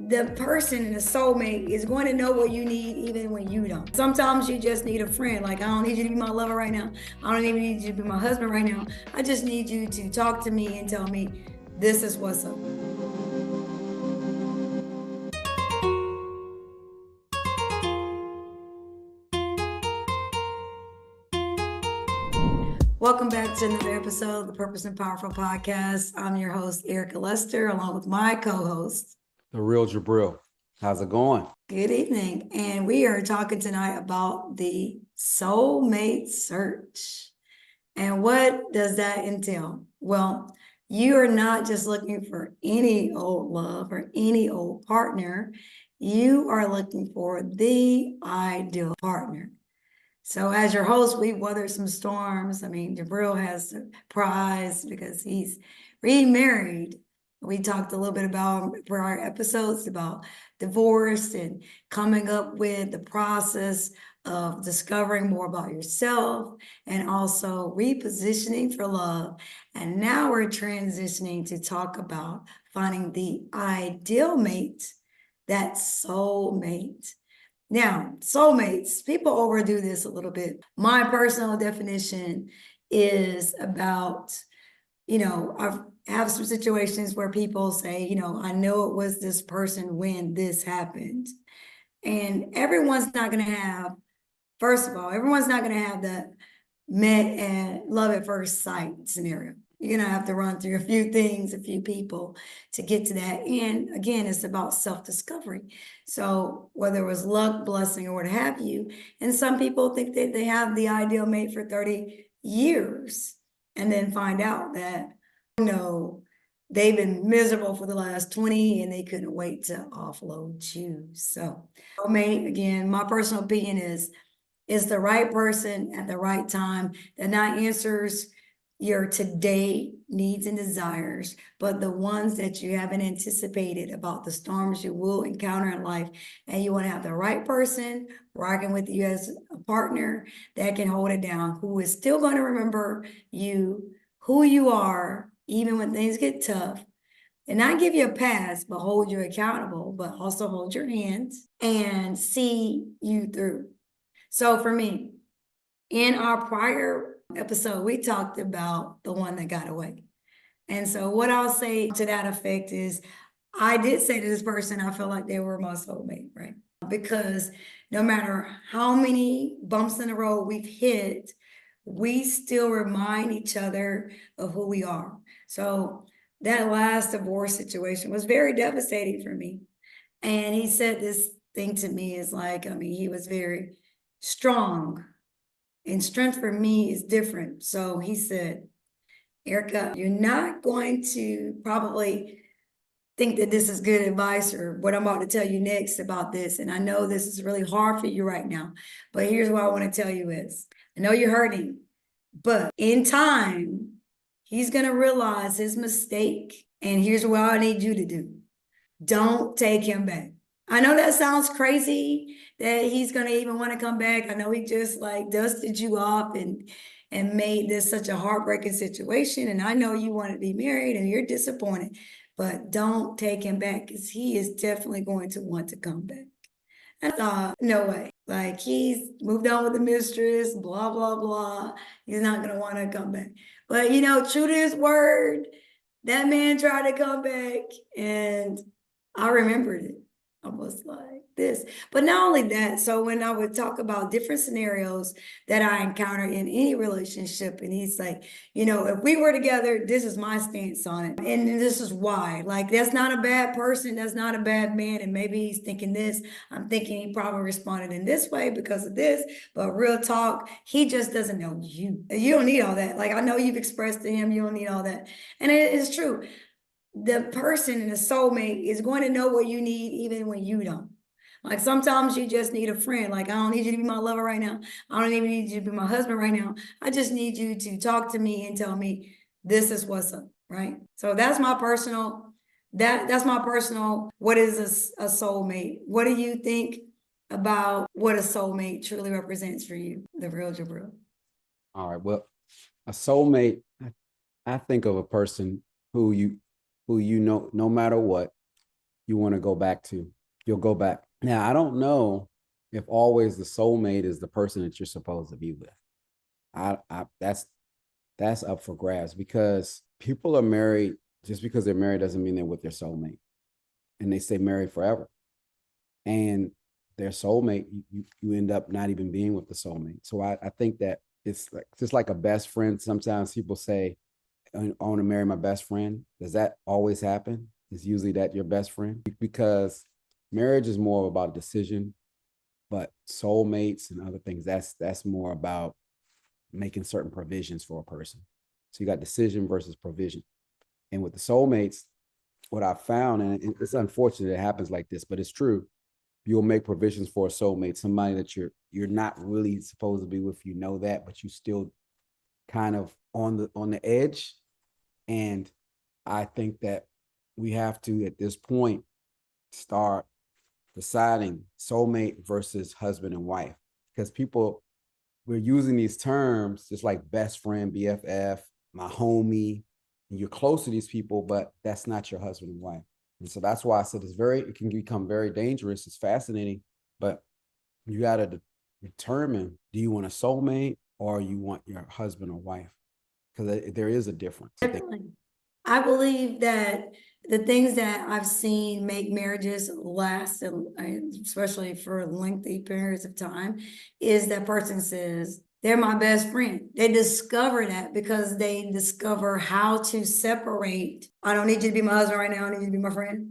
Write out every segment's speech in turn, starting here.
the person, the soulmate, is going to know what you need even when you don't. Sometimes you just need a friend. Like, I don't need you to be my lover right now. I don't even need you to be my husband right now. I just need you to talk to me and tell me this is what's up. Welcome back to another episode of the Purpose and Powerful Podcast. I'm your host, Erica Lester, along with my co-host, The Real Jabril. How's it going? Good evening. And we are talking tonight about the soulmate search. And what does that entail? Well, you are not just looking for any old love or any old partner. You are looking for the ideal partner. So as your host, we weathered some storms. I mean, Jabril has a prize because he's remarried. We talked a little bit about prior episodes about divorce and coming up with the process of discovering more about yourself and also repositioning for love. And now we're transitioning to talk about finding the ideal mate, that soulmate. Now, soulmates, people overdo this a little bit. My personal definition is about, I have some situations where people say, I know it was this person when this happened. And everyone's not going to have, first of all, everyone's not going to have the met and love at first sight scenario. You're going to have to run through a few things, a few people to get to that. And again, it's about self-discovery. So whether it was luck, blessing, or what have you, and some people think that they have the ideal mate for 30 years and then find out that, they've been miserable for the last 20 and they couldn't wait to offload you. So, mate, again, my personal opinion is the right person at the right time that not answers your today needs and desires, but the ones that you haven't anticipated about the storms you will encounter in life. And you want to have the right person rocking with you as a partner that can hold it down, who is still going to remember you, who you are, even when things get tough, and not give you a pass, but hold you accountable, but also hold your hands and see you through. So for me, in our prior episode, we talked about the one that got away. And so what I'll say to that effect is, I did say to this person, I feel like they were my soulmate, right? Because no matter how many bumps in the road we've hit, we still remind each other of who we are. So that last divorce situation was very devastating for me. And he said this thing to me is like, he was very strong, and strength for me is different. So he said, Erica, you're not going to probably think that this is good advice or what I'm about to tell you next about this. And I know this is really hard for you right now, but here's what I want to tell you is, I know you're hurting, but in time, he's going to realize his mistake. And here's what I need you to do. Don't take him back. I know that sounds crazy that he's going to even want to come back. I know he just like dusted you off and made this such a heartbreaking situation. And I know you want to be married and you're disappointed, but don't take him back because he is definitely going to want to come back. And I thought, no way. Like, he's moved on with the mistress, blah, blah, blah. He's not going to want to come back. But, true to his word, that man tried to come back and I remembered it. I was like this. But not only that, so when I would talk about different scenarios that I encounter in any relationship, and he's like, if we were together, this is my stance on it. And this is why. Like, that's not a bad person. That's not a bad man. And maybe he's thinking this. I'm thinking he probably responded in this way because of this. But real talk, he just doesn't know you. You don't need all that. Like, I know you've expressed to him, you don't need all that. And it is true. The person and the soulmate is going to know what you need even when you don't. Like, sometimes you just need a friend. Like, I don't need you to be my lover right now. I don't even need you to be my husband right now. I just need you to talk to me and tell me this is what's up, right? So that's my personal, what is a soulmate? What do you think about what a soulmate truly represents for you, the real Jabril? All right. Well, a soulmate, I think of a person who you know, no matter what, you want to go back to. You'll go back. Now, I don't know if always the soulmate is the person that you're supposed to be with. I that's up for grabs because people are married. Just because they're married doesn't mean they're with their soulmate, and they stay married forever. And their soulmate, you end up not even being with the soulmate. So I think that it's like just like a best friend. Sometimes people say, I want to marry my best friend. Does that always happen? Is usually that your best friend? Because marriage is more about a decision, but soulmates and other things, that's more about making certain provisions for a person. So you got decision versus provision. And with the soulmates, what I found, and it's unfortunate it happens like this, but it's true. You'll make provisions for a soulmate, somebody that you're not really supposed to be with. You know that, but you still kind of on the edge. And I think that we have to, at this point, start deciding soulmate versus husband and wife. Because we're using these terms just like best friend, BFF, my homie, and you're close to these people, but that's not your husband and wife. And so that's why I said it can become very dangerous. It's fascinating, but you got to determine, do you want a soulmate or you want your husband or wife? Because there is a difference. Definitely. I believe that the things that I've seen make marriages last, and especially for lengthy periods of time, is that person says, they're my best friend. They discover that because they discover how to separate. I don't need you to be my husband right now. I need you to be my friend.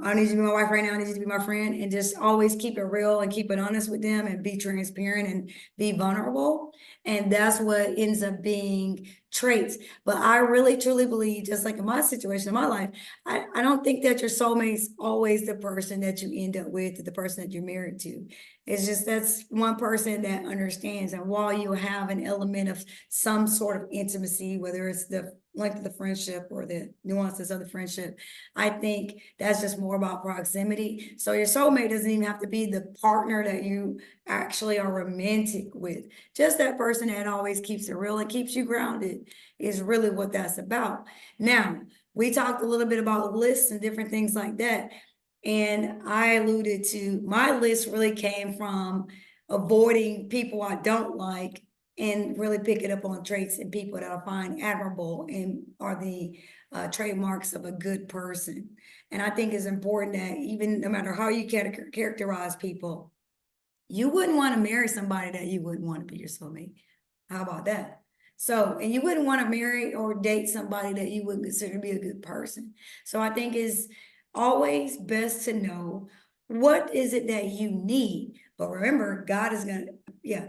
I need you to be my wife right now. I need you to be my friend, and just always keep it real and keep it honest with them and be transparent and be vulnerable. And that's what ends up being traits. But I really truly believe, just like in my situation in my life, I don't think that your soulmate's always the person that you end up with, the person that you're married to. It's just that's one person that understands. And while you have an element of some sort of intimacy, whether it's the length of the friendship or the nuances of the friendship, I think that's just more about proximity. So your soulmate doesn't even have to be the partner that you actually are romantic with. Just that person that always keeps it real and keeps you grounded is really what that's about. Now, we talked a little bit about lists and different things like that. And I alluded to my list really came from avoiding people I don't like and really picking up on traits and people that I find admirable and are the trademarks of a good person. And I think it's important that even no matter how you characterize people, you wouldn't want to marry somebody that you wouldn't want to be your soulmate. How about that? So, and you wouldn't want to marry or date somebody that you wouldn't consider to be a good person. So I think it's always best to know what is it that you need. But remember, God is going to, yeah,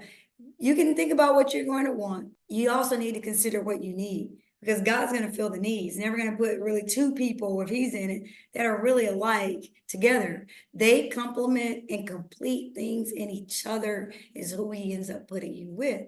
you can think about what you're going to want. You also need to consider what you need because God's going to fill the needs. Never going to put really two people, if he's in it, that are really alike together. They complement and complete things in each other is who he ends up putting you with.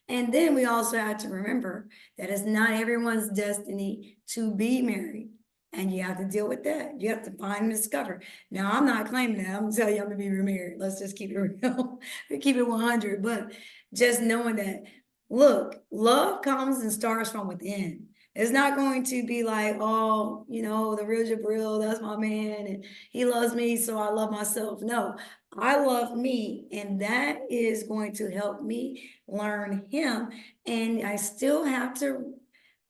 And then we also have to remember that it's not everyone's destiny to be married. And you have to deal with that. You have to find and discover. Now, I'm not claiming that. I'm gonna tell you I'm gonna be remarried. Let's just keep it real, keep it 100. But just knowing that, look, love comes and starts from within. It's not going to be like, oh, the real Jabril, that's my man, and he loves me, so I love myself. No, I love me, and that is going to help me learn him. And I still have to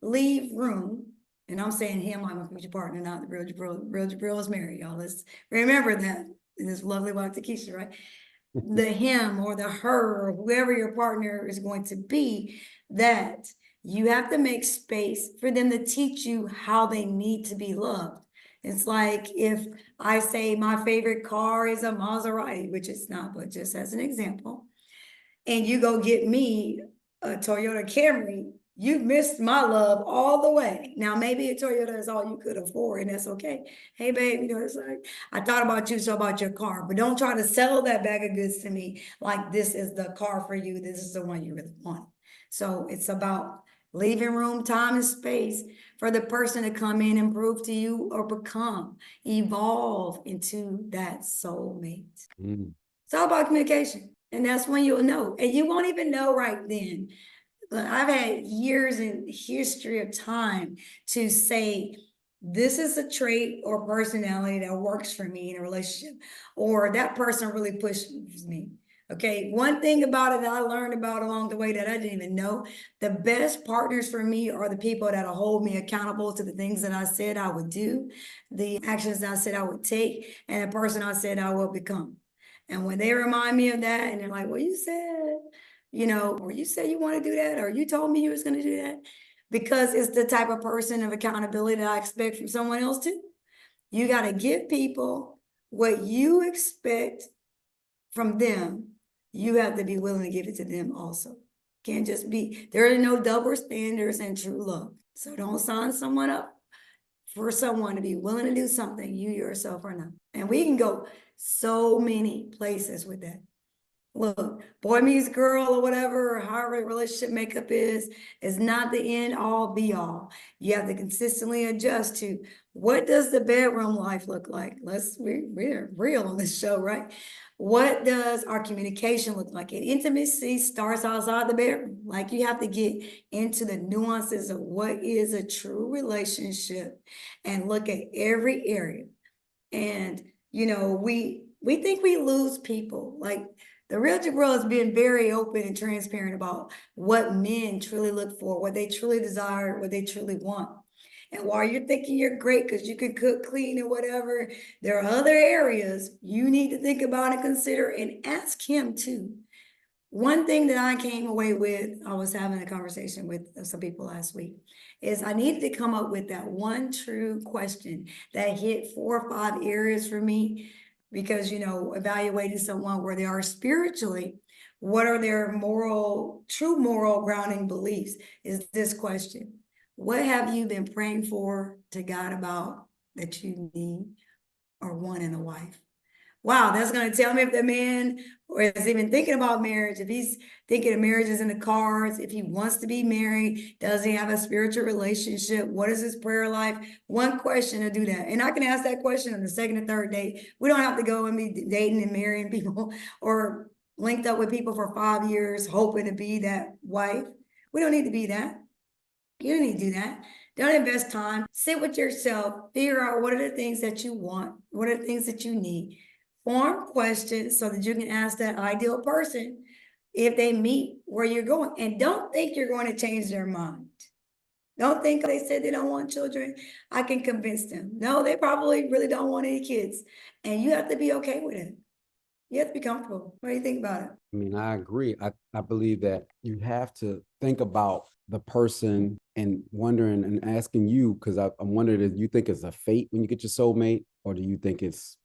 leave room. And I'm saying him, I'm a future partner, not the real Jabril. Real Jabril is married, y'all. Let's remember that in this lovely wife, Takesha, right? The him or the her or whoever your partner is going to be, that you have to make space for them to teach you how they need to be loved. It's like if I say my favorite car is a Maserati, which it's not, but just as an example, and you go get me a Toyota Camry, you missed my love all the way. Now, maybe a Toyota is all you could afford, and that's okay. Hey, babe, it's like, I thought about you, so about your car, but don't try to sell that bag of goods to me like this is the car for you. This is the one you really want. So it's about leaving room, time, and space for the person to come in and prove to you or evolve into that soulmate. Mm. It's all about communication. And that's when you'll know. And you won't even know right then. But I've had years in history of time to say, this is a trait or personality that works for me in a relationship, or that person really pushes me. Okay, one thing about it that I learned about along the way that I didn't even know, the best partners for me are the people that'll hold me accountable to the things that I said I would do, the actions that I said I would take, and the person I said I will become. And when they remind me of that, and they're like, well, you said, or you said you want to do that, or you told me you was going to do that, because it's the type of person of accountability that I expect from someone else too. You got to give people what you expect from them. You have to be willing to give it to them also. Can't just be, there are no double standards in true love. So don't sign someone up for someone to be willing to do something you yourself are not. And we can go so many places with that. Look, boy meets girl or whatever, or however relationship makeup is not the end all be all. You have to consistently adjust to what does the bedroom life look like? We're real on this show, right? What does our communication look like? And intimacy starts outside the bedroom. Like you have to get into the nuances of what is a true relationship and look at every area. And we think we lose people. Like the Real Jabril has been very open and transparent about what men truly look for, what they truly desire, what they truly want. And while you're thinking you're great because you can cook, clean, and whatever, there are other areas you need to think about and consider and ask him too. One thing that I came away with, I was having a conversation with some people last week, is I needed to come up with that one true question that hit 4 or 5 areas for me. Because, evaluating someone where they are spiritually, what are their true moral grounding beliefs? Is this question: what have you been praying for to God about that you need or want in a wife? Wow, that's going to tell me if the man is even thinking about marriage, if he's thinking of marriages in the cards, if he wants to be married, does he have a spiritual relationship? What is his prayer life? One question to do that. And I can ask that question on the second or third date. We don't have to go and be dating and marrying people or linked up with people for 5 years, hoping to be that wife. We don't need to be that. You don't need to do that. Don't invest time. Sit with yourself. Figure out what are the things that you want. What are the things that you need. Form questions so that you can ask that ideal person if they meet where you're going. And don't think you're going to change their mind. Don't think they said they don't want children, I can convince them. No, they probably really don't want any kids. And you have to be okay with it. You have to be comfortable. What do you think about it? I mean, I agree. I believe that you have to think about the person and wondering and asking you, because I'm wondering, do you think it's a fate when you get your soulmate, or do you think it's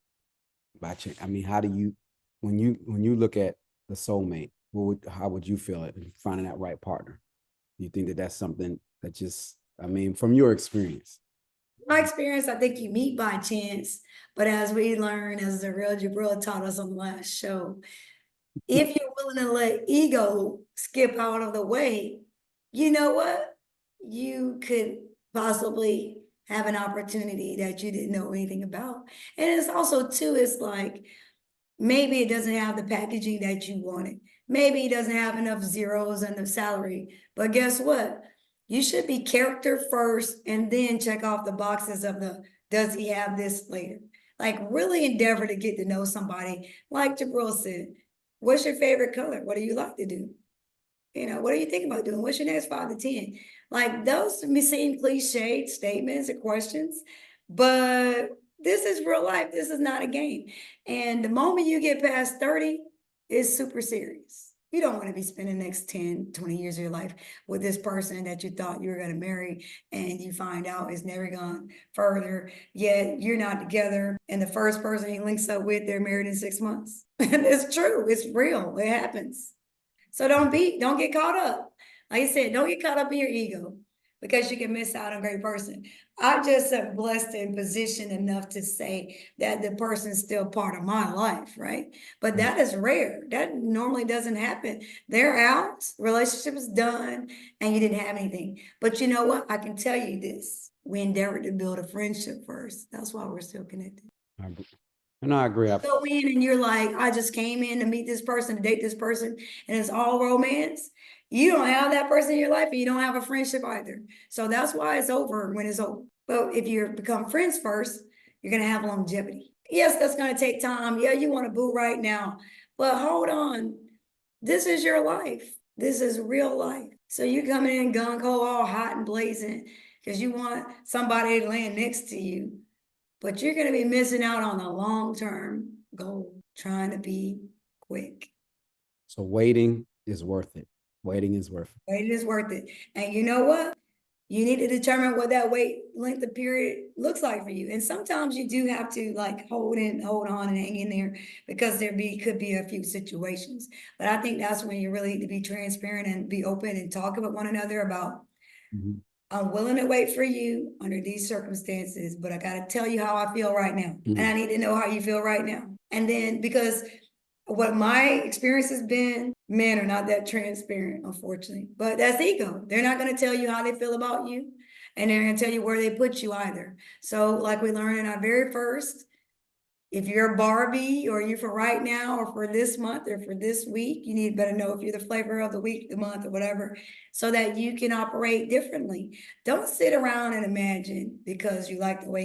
by chance? I mean, how do you, when you look at the soulmate, how would you feel it in finding that right partner? Do you think that that's something that just, I mean, from your experience? My experience, I think you meet by chance, but as we learned, as the Real Jabril taught us on the last show, if you're willing to let ego skip out of the way, you know what? You could possibly have an opportunity that you didn't know anything about. And it's also too, it's like maybe it doesn't have the packaging that you wanted. Maybe it doesn't have enough zeros in the salary. But guess what? You should be character first and then check off the boxes of does he have this later? Like really endeavor to get to know somebody. Like Jabril said, what's your favorite color? What do you like to do? What do you think about doing? What's your next 5 to 10? Like those may seem cliched statements or questions, but this is real life. This is not a game. And the moment you get past 30, it's super serious. You don't want to be spending the next 10, 20 years of your life with this person that you thought you were going to marry and you find out it's never gone further, yet you're not together. And the first person he links up with, they're married in 6 months. It's true. It's real. It happens. So don't get caught up. Like I said, don't get caught up in your ego because you can miss out on a great person. I'm just blessed and positioned enough to say that the person's still part of my life, right? But that is rare. That normally doesn't happen. They're out, relationship is done, and you didn't have anything. But you know what? I can tell you this. We endeavored to build a friendship first. That's why we're still connected. And I agree. Go in and you're like, I just came in to meet this person, to date this person, and it's all romance. You don't have that person in your life and you don't have a friendship either. So that's why it's over when it's over. But if you become friends first, you're gonna have longevity. Yes, that's gonna take time. Yeah, you want to boo right now, but hold on. This is your life. This is real life. So you coming in gung ho, all hot and blazing, because you want somebody laying next to you, but you're gonna be missing out on the long-term goal, trying to be quick. So waiting is worth it. Waiting is worth it. Waiting is worth it. And you know what? You need to determine what that wait length of period looks like for you. And sometimes you do have to like hold on and hang in there because could be a few situations. But I think that's when you really need to be transparent and be open and talk with one another about, Mhm. I'm willing to wait for you under these circumstances, but I gotta tell you how I feel right now. And I need to know how you feel right now. And then because what my experience has been, men are not that transparent, unfortunately. But that's ego. They're not going to tell you how they feel about you, and they're going to tell you where they put you either. So, like we learned in our very first, if you're a Barbie or you're for right now or for this month or for this week, you need better know if you're the flavor of the week, the month, or whatever, so that you can operate differently. Don't sit around and imagine because you like the way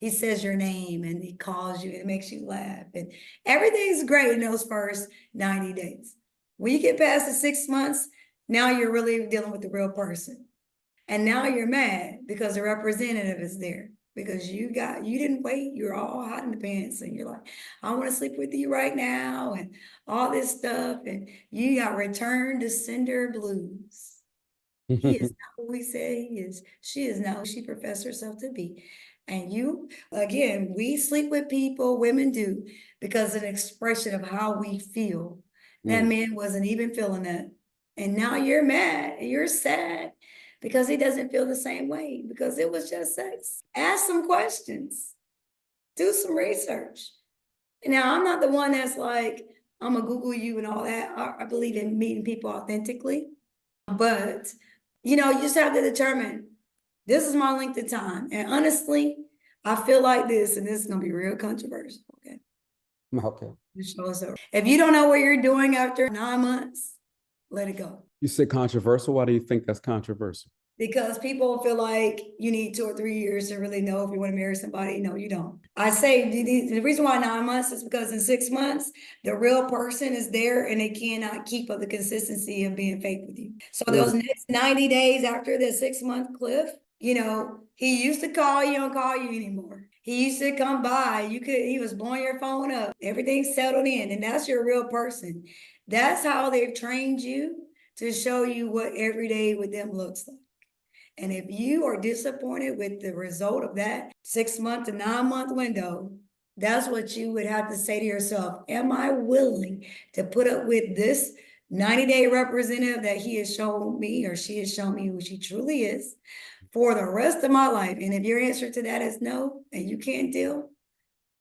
he says your name and he calls you and it makes you laugh. And everything's great in those first 90 days. When you get past the 6 months, now you're really dealing with the real person. And now you're mad because the representative is there because you didn't wait. You're all hot in the pants and you're like, I want to sleep with you right now and all this stuff. And you got return to sender blues. He is not who he said he is. She is not who she professed herself to be. And you, again, we sleep with people, women do, because of an expression of how we feel. That man wasn't even feeling that. And now you're mad, you're sad because he doesn't feel the same way because it was just sex. Ask some questions, do some research. Now, I'm not the one that's like, I'm gonna Google you and all that. I believe in meeting people authentically, but you just have to determine this is my length of time. And honestly, I feel like this, and this is gonna be real controversial. Okay. Okay. If you don't know what you're doing after 9 months, let it go. You said controversial. Why do you think that's controversial? Because people feel like you need 2 or 3 years to really know if you want to marry somebody. No, you don't. I say the reason why 9 months is because in 6 months, the real person is there and they cannot keep up the consistency of being fake with you. So those next 90 days after the 6 month cliff, he used to call you, don't call you anymore. He used to come by. He was blowing your phone up. Everything settled in, and that's your real person. That's how they've trained you to show you what every day with them looks like. And if you are disappointed with the result of that 6 month to 9 month window, that's what you would have to say to yourself. Am I willing to put up with this 90-day representative that he has shown me or she has shown me who she truly is for the rest of my life? And if your answer to that is no, and you can't deal,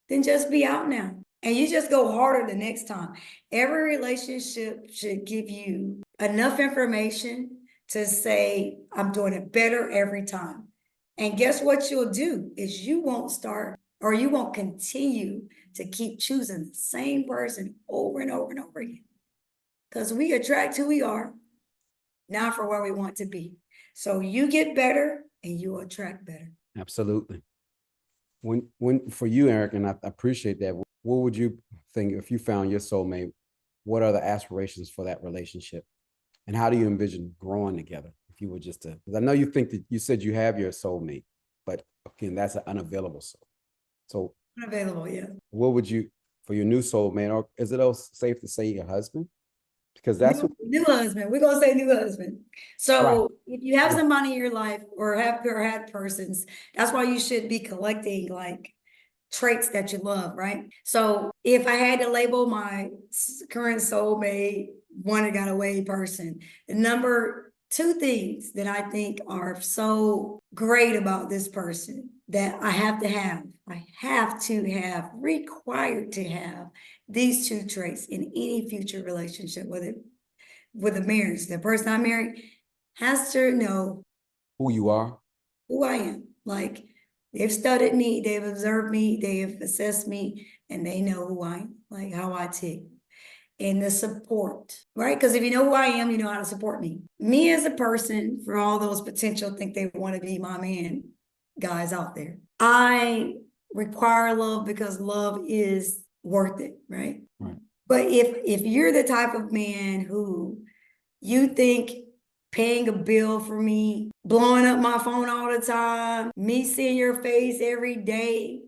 then just be out now. And you just go harder the next time. Every relationship should give you enough information to say, I'm doing it better every time. And guess what you'll do is you won't start or you won't continue to keep choosing the same person over and over and over again. Because we attract who we are, not for where we want to be. So you get better and you attract better. Absolutely. When for you, Eric, and I appreciate that, what would you think if you found your soulmate? What are the aspirations for that relationship? And how do you envision growing together? If you were just to, because I know you think that you said you have your soulmate, but again, that's an unavailable soul. So unavailable, yeah. What would you, for your new soulmate, or is it safe to say your husband? Because that's new husband. We're gonna say new husband. So if you have somebody in your life or had persons, that's why you should be collecting like traits that you love, right? So if I had to label my current soulmate, one that got away person, the number two things that I think are so great about this person that I have to have, required to have these two traits in any future relationship, whether with a marriage, the person I married has to know who you are, who I am. Like, they've studied me, they've observed me, they have assessed me, and they know who I am, like how I tick. And the support, right? Because if you know who I am, you know how to support me. Me as a person, for all those potential think they want to be my man, guys out there. I require love because love is worth it, right? Right. But if you're the type of man who you think paying a bill for me, blowing up my phone all the time, me seeing your face every day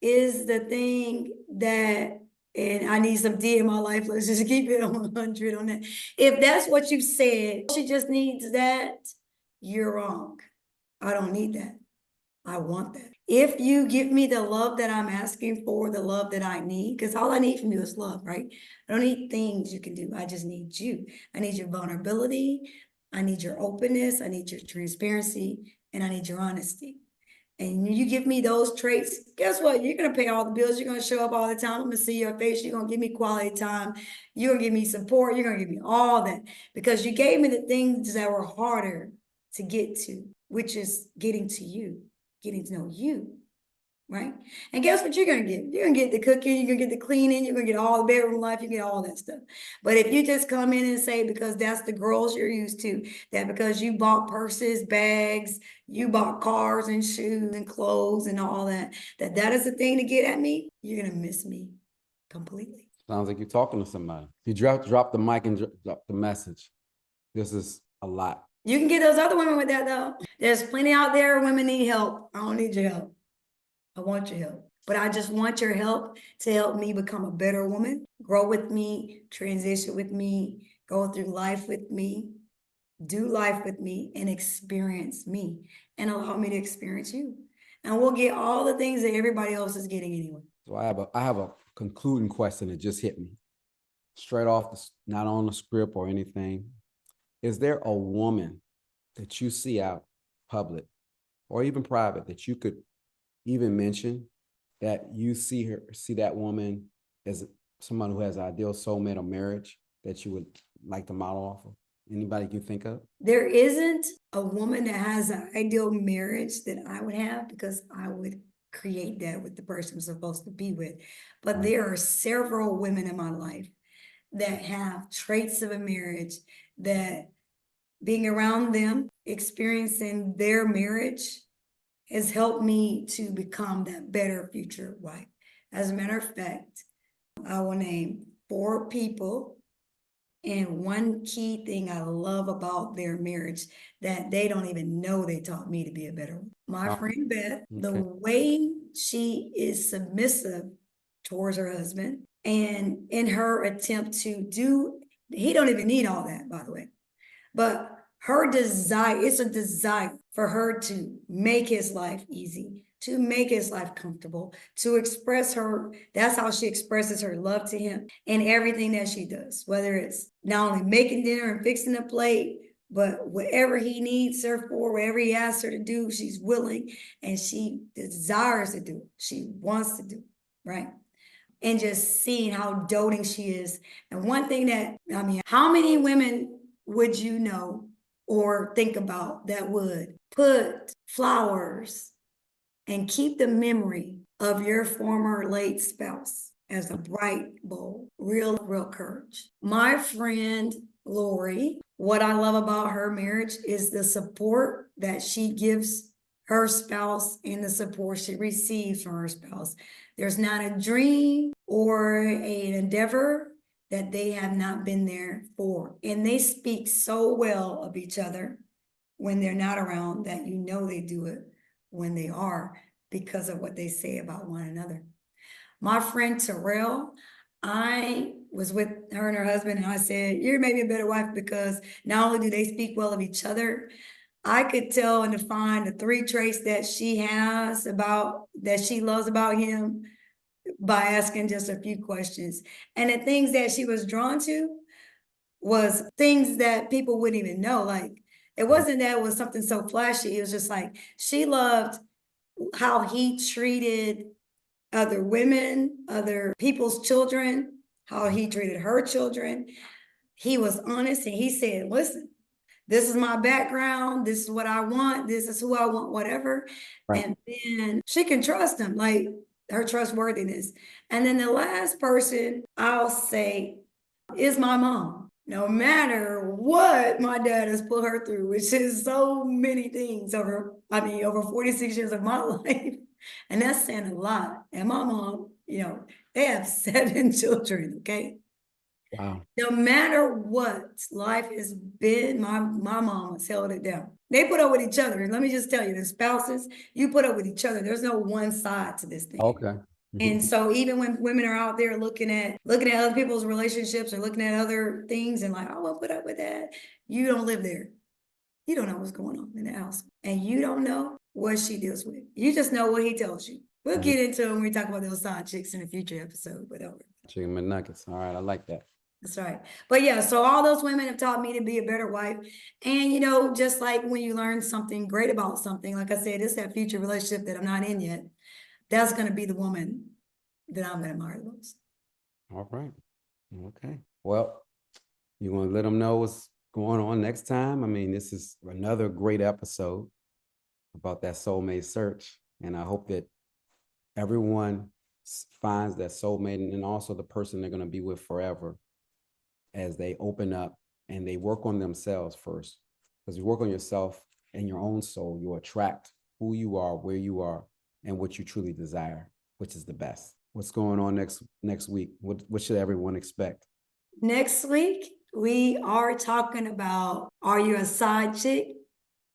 is the thing that, and I need some D in my life, let's just keep it on 100 on that. If that's what you said, she just needs that, you're wrong. I don't need that. I want that. If you give me the love that I'm asking for, the love that I need, because all I need from you is love, right? I don't need things you can do. I just need you. I need your vulnerability. I need your openness. I need your transparency. And I need your honesty. And you give me those traits, guess what? You're gonna pay all the bills. You're gonna show up all the time. I'm gonna see your face. You're gonna give me quality time. You're gonna give me support. You're gonna give me all that because you gave me the things that were harder to get to, which is getting to you, getting to know you, right? And guess what you're gonna get? You're gonna get the cooking, you're gonna get the cleaning, you're gonna get all the bedroom life, you get all that stuff. But if you just come in and say, because that's the girls you're used to, that because you bought purses, bags, you bought cars and shoes and clothes and all that, that is the thing to get at me, you're gonna miss me completely. Sounds like you're talking to somebody. You drop the mic and drop the message. This is a lot. You can get those other women with that though. There's plenty out there. Women need help. I don't need your help. I want your help. But I just want your help to help me become a better woman, grow with me, transition with me, go through life with me, do life with me, and experience me, and allow me to experience you. And we'll get all the things that everybody else is getting anyway. So I have a concluding question that just hit me straight off, not on the script or anything. Is there a woman that you see out public or even private that you could even mention that you see that woman as someone who has an ideal soulmate or marriage that you would like to model off of? Anybody you think of? There isn't a woman that has an ideal marriage that I would have because I would create that with the person I'm supposed to be with. But Right. there are several women in my life that have traits of a marriage that being around them, experiencing their marriage has helped me to become that better future wife. As a matter of fact, I will name 4 people. And one key thing I love about their marriage that they don't even know they taught me to be a better one. My friend Beth, the way she is submissive towards her husband and in her attempt to do, he don't even need all that, by the way. But her desire, it's a desire for her to make his life easy, to make his life comfortable, to express her, that's how she expresses her love to him in everything that she does, whether it's not only making dinner and fixing a plate, but whatever he needs her for, whatever he asks her to do, she's willing and she desires to do it. She wants to do it, right? And just seeing how doting she is. And one thing that, I mean, how many women would you know or think about that would put flowers and keep the memory of your former late spouse as a bright bowl? Real courage. My friend Lori, what I love about her marriage is the support that she gives her spouse and the support she receives from her spouse. There's not a dream or an endeavor that they have not been there for. And they speak so well of each other when they're not around that you know they do it when they are because of what they say about one another. My friend Terrell, I was with her and her husband, and I said, you're maybe a better wife because not only do they speak well of each other, I could tell and define the 3 traits that she has about, that she loves about him by asking just a few questions. And the things that she was drawn to was things that people wouldn't even know. Like, it wasn't that it was something so flashy. It was just like, she loved how he treated other women, other people's children, how he treated her children. He was honest and he said, listen, this is my background, this is what I want, this is who I want, whatever. Right. And then she can trust him, like her trustworthiness. And then the last person I'll say is my mom. No matter what my dad has put her through, which is so many things over 46 years of my life. And that's saying a lot. And my mom, they have 7 children, okay? Wow. No matter what life has been, my mom has held it down. They put up with each other. And let me just tell you, the spouses, you put up with each other. There's no one side to this thing. Okay. And so even when women are out there looking at other people's relationships or looking at other things and like, oh, I'll put up with that. You don't live there. You don't know what's going on in the house. And you don't know what she deals with. You just know what he tells you. We'll get into it when we talk about those side chicks in a future episode, whatever. Chicken McNuggets. All right, I like that. That's right. But yeah, so all those women have taught me to be a better wife. And just like when you learn something great about something, like I said, it's that future relationship that I'm not in yet. That's going to be the woman that I'm going to admire the most. All right. Okay. Well, you want to let them know what's going on next time? I mean, this is another great episode about that soulmate search. And I hope that everyone finds that soulmate and also the person they're going to be with forever as they open up and they work on themselves first. Because you work on yourself and your own soul, you attract who you are, where you are, and what you truly desire, which is the best. What's going on next week? What should everyone expect? Next week, we are talking about, are you a side chick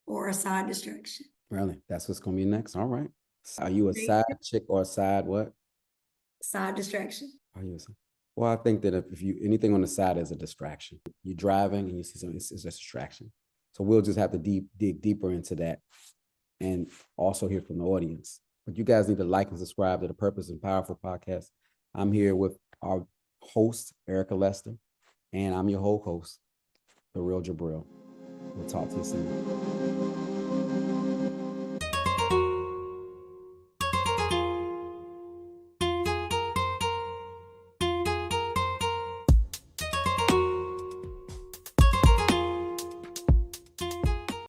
or a side distraction? Really? That's what's going to be next? All right. Are you a side chick or a side what? Side distraction. Are you Well, I think that if you anything on the side is a distraction. You're driving and you see something, it's a distraction. So we'll just have to dig deeper into that and also hear from the audience. But you guys need to like and subscribe to the Purpose and Powerful podcast. I'm here with our host, Erica Lester, and I'm your whole host, The Real Jabril. We'll talk to you soon.